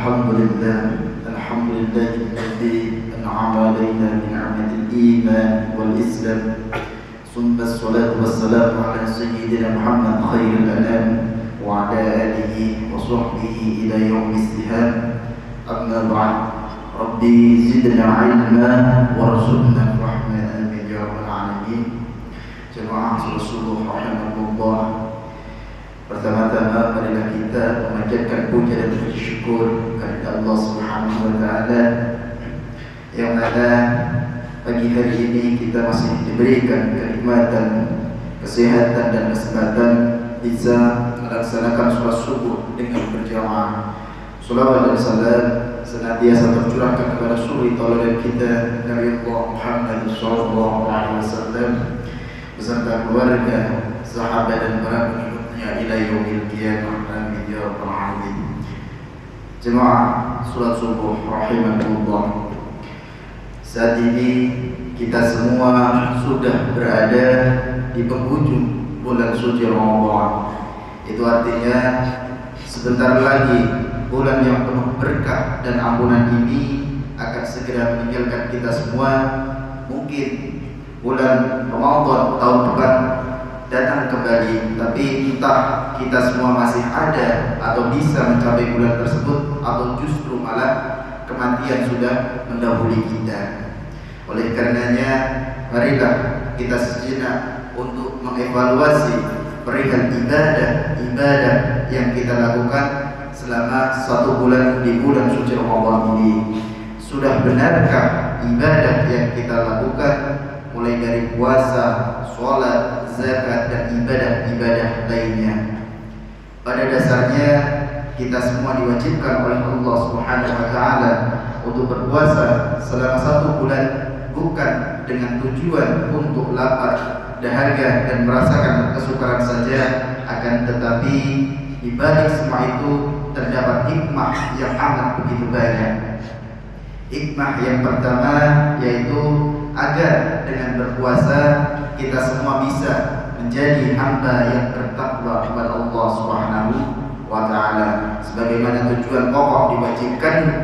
الحمد لله الذي أنعم علينا بنعمة الإيمان والإسلام، ثم الصلاة والسلام على سيدنا محمد خير الأنام وعلى آله وصحبه إلى يوم السهام. أما بعد، ربي زدنا علما وارزقنا الرحمة آمين يا رب العالمين. Jemaah Rasulullah rahimahullah, pertama-tama marilah kita memanjatkan puja dan puji syukur kepada Allah Subhanahu wa taala yang mana pagi hari ini kita masih diberikan kenikmatan, kesehatan dan kesempatan bisa melaksanakan sholat subuh dengan berjamaah. Shalawat dan salam senantiasa tercurahkan kepada suri tauladan kita Nabi Muhammad sallallahu alaihi wasallam beserta keluarga, sahabat dan para pengikutnya ila yaumil qiyamah. Amin ya rabbal alamin. Jemaah salat subuh rahimakumullah. Saat ini kita semua sudah berada di penghujung bulan suci Ramadan. Itu artinya sebentar lagi bulan yang penuh berkah dan ampunan ini akan segera meninggalkan kita semua. Mungkin bulan Ramadan tahun depan datang kembali, tapi entah kita semua masih ada atau bisa mencapai bulan tersebut, atau justru malah kematian sudah mendahului kita. Oleh karenanya, marilah kita sejenak untuk mengevaluasi perihal ibadah yang kita lakukan selama 1 bulan di bulan suci Ramadan ini. Sudah benarkah ibadah yang kita lakukan, mulai dari puasa, sholat, zakat, dan ibadah-ibadah lainnya? Pada dasarnya kita semua diwajibkan oleh Allah Subhanahu wa taala untuk berpuasa selama 1 bulan, bukan dengan tujuan untuk lapar, dahaga dan merasakan kesukaran saja, akan tetapi di balik semua itu terdapat hikmah yang amat begitu banyak. Hikmah yang pertama yaitu agar dengan berpuasa kita semua bisa menjadi hamba yang bertakwa kepada Allah Subhanahu wa taala. Sebagaimana tujuan pokok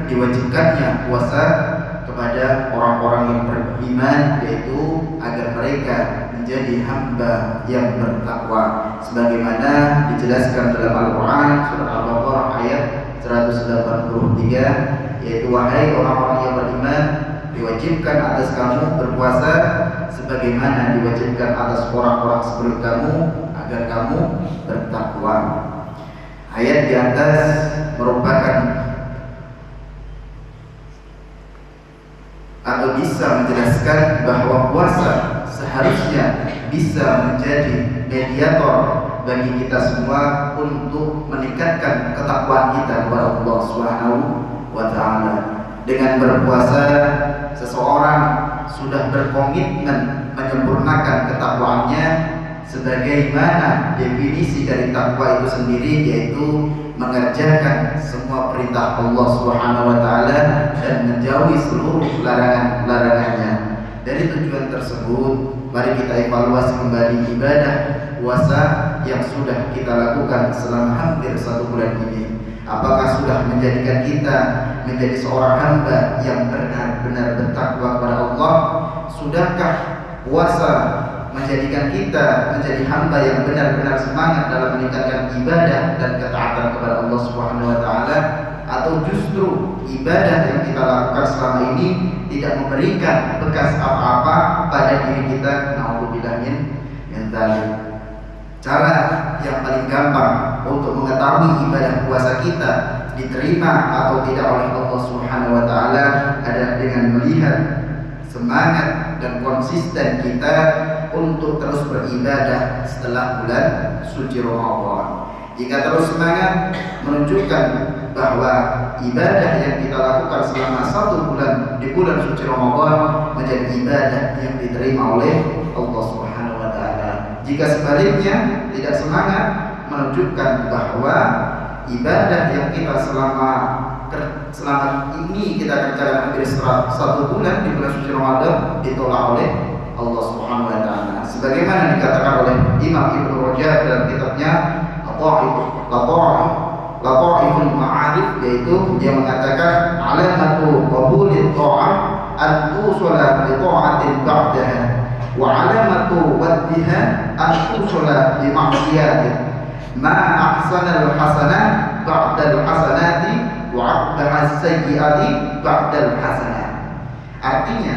diwajibkannya puasa kepada orang-orang yang beriman, yaitu agar mereka menjadi hamba yang bertakwa. Sebagaimana dijelaskan dalam Al-Quran surah Al-Baqarah ayat 183, yaitu wahai orang-orang yang beriman, diwajibkan atas kamu berpuasa sebagaimana diwajibkan atas orang-orang sebelum kamu agar kamu bertakwa. Ayat di atas merupakan atau bisa menjelaskan bahwa puasa seharusnya bisa menjadi mediator bagi kita semua untuk meningkatkan ketakwaan kita kepada Allah Subhanahu wa taala. Dengan berpuasa, seseorang sudah berkomitmen menyempurnakan ketakwaannya, sebagaimana definisi dari takwa itu sendiri, yaitu mengerjakan semua perintah Allah Subhanahu wa taala dan menjauhi seluruh larangan-larangannya. Dari tujuan tersebut, mari kita evaluasi kembali ibadah puasa yang sudah kita lakukan selama hampir 1 bulan ini. Apakah sudah menjadikan kita menjadi seorang hamba yang benar-benar bertakwa kepada Allah? Sudahkah puasa menjadikan kita menjadi hamba yang benar-benar semangat dalam meningkatkan ibadah dan ketaatan kepada Allah Subhanahu wa taala? Atau justru ibadah yang kita lakukan selama ini tidak memberikan bekas apa-apa pada diri kita? Na'udzubillah min dzalik. Cara yang paling gampang untuk mengetahui ibadah puasa kita diterima atau tidak oleh Allah Subhanahu wa taala adalah dengan melihat semangat dan konsisten kita untuk terus beribadah setelah bulan suci Ramadan. Jika terus semangat, menunjukkan bahwa ibadah yang kita lakukan selama 1 bulan di bulan suci Ramadan menjadi ibadah yang diterima oleh Allah Subhanahu wa taala. Jika sebaliknya tidak semangat, menunjukkan bahwa ibadah yang kita selama ini kita kerjakan hampir 1 bulan di bulan suci Ramadan ditolak oleh Allah Subhanahu wa taala. Sebagaimana dikatakan oleh Imam Ibnu Rajab dalam kitabnya At-Ta'if Lataiful Ma'arif, yaitu dia mengatakan alamatu qabulit ta'ah an tusala bi ta'atin ba'daha wa alamatu waddiha an tusala bi ma'siyatin ma ahsanal hasanah ba'dal hasanati wa aqbaha sayyiati ba'dal hasanat. Artinya,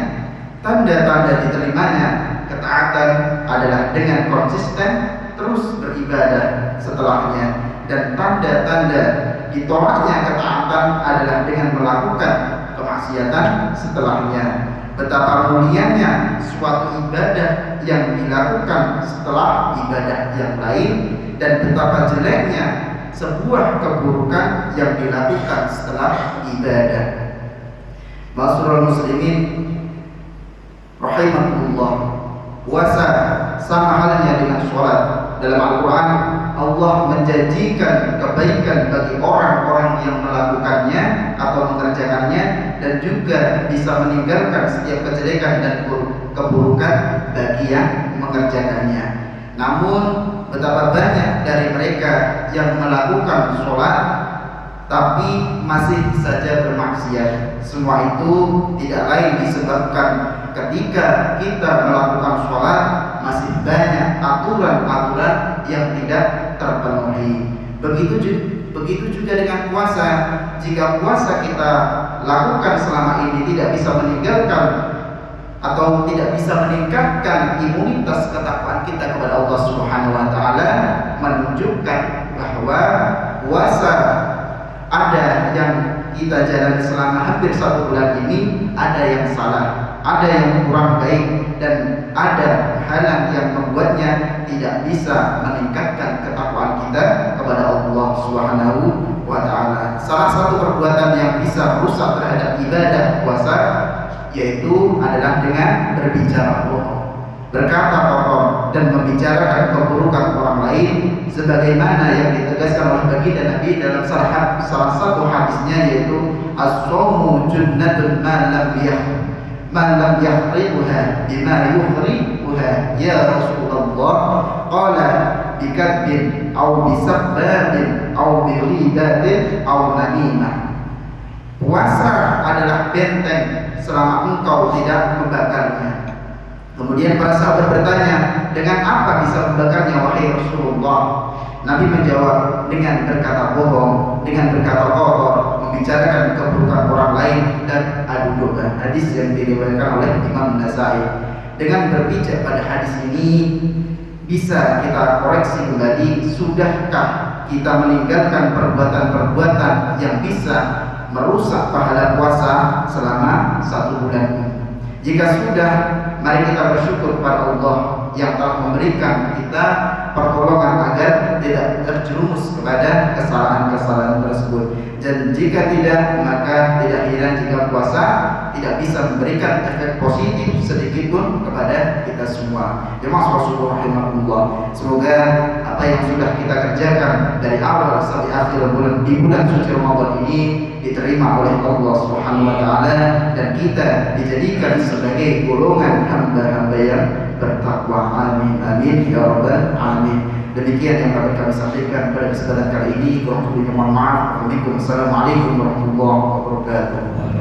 tanda-tanda diterimanya ketaatan adalah dengan konsisten terus beribadah setelahnya, dan tanda-tanda ditolaknya ketaatan adalah dengan melakukan kemaksiatan setelahnya. Betapa mulianya suatu ibadah yang dilakukan setelah ibadah yang lain, dan betapa jeleknya sebuah keburukan yang dilakukan setelah ibadah. Ma'asyiral muslimin rahimakumullah, puasa sama halnya dengan sholat. Dalam Al-Quran, Allah menjanjikan kebaikan bagi orang-orang yang melakukannya atau mengerjakannya, dan juga bisa meninggalkan setiap kejelekan dan keburukan bagi yang mengerjakannya. Namun betapa banyak dari mereka yang melakukan sholat tapi masih saja bermaksiat. Semua itu tidak lain disebabkan ketika kita melakukan sholat masih banyak aturan-aturan yang tidak terpenuhi. Begitu juga dengan puasa. Jika puasa kita lakukan selama ini tidak bisa meninggalkan atau tidak bisa meningkatkan imunitas ketakwaan kita kepada Allah Subhanahu wa taala, menunjukkan bahwa puasa ada yang kita jalani selama hampir 1 bulan ini ada yang salah, ada yang kurang baik, dan ada hal yang membuatnya tidak bisa meningkatkan ketakwaan kita kepada Allah Subhanahu wa taala. Salah satu perbuatan yang bisa merusak terhadap ibadah puasa yaitu adalah dengan berbicara bohong, berkata bohong, dan membicarakan keburukan orang lain, sebagaimana yang ditegaskan oleh baginda Nabi dalam salah satu hadisnya, yaitu as-shaumu junnatun man lam yahribuha bima yuhribuha ya Rasulullah, qala bikadzbin aw bisabbabin aw biridatin aw namimah. Puasa adalah benteng selama engkau tidak membakarnya. Kemudian para sahabat bertanya, dengan apa bisa membakarnya wahai Rasulullah? Nabi menjawab, dengan berkata bohong, dengan berkata kotor, membicarakan keburukan orang lain, dan adu domba. Hadis yang diriwayatkan oleh Imam Nasai. Dengan berpijak pada hadis ini bisa kita koreksi kembali, sudahkah kita meninggalkan perbuatan-perbuatan yang bisa merusak pahala puasa selama 1 bulan ini? Jika sudah, mari kita bersyukur kepada Allah yang telah memberikan kita pertolongan agar tidak terjerumus kepada kesalahan-kesalahan tersebut. Dan jika tidak, maka tidak heran jika puasa tidak bisa memberikan efek positif sedikit pun kepada kita semua. Jemaah Rasulullah, semoga apa yang sudah kita kerjakan dari awal sampai akhir bulan di bulan suci Ramadan ini diterima oleh Allah Subhanahu wa taala, dan kita dijadikan sebagai golongan hamba-hamba yang bertakwa. Amin amin ya rabbal alamin. Demikian yang dapat kami sampaikan pada kesempatan kali ini. Kurang lebihnya mohon maaf. Assalamualaikum warahmatullahi wabarakatuh.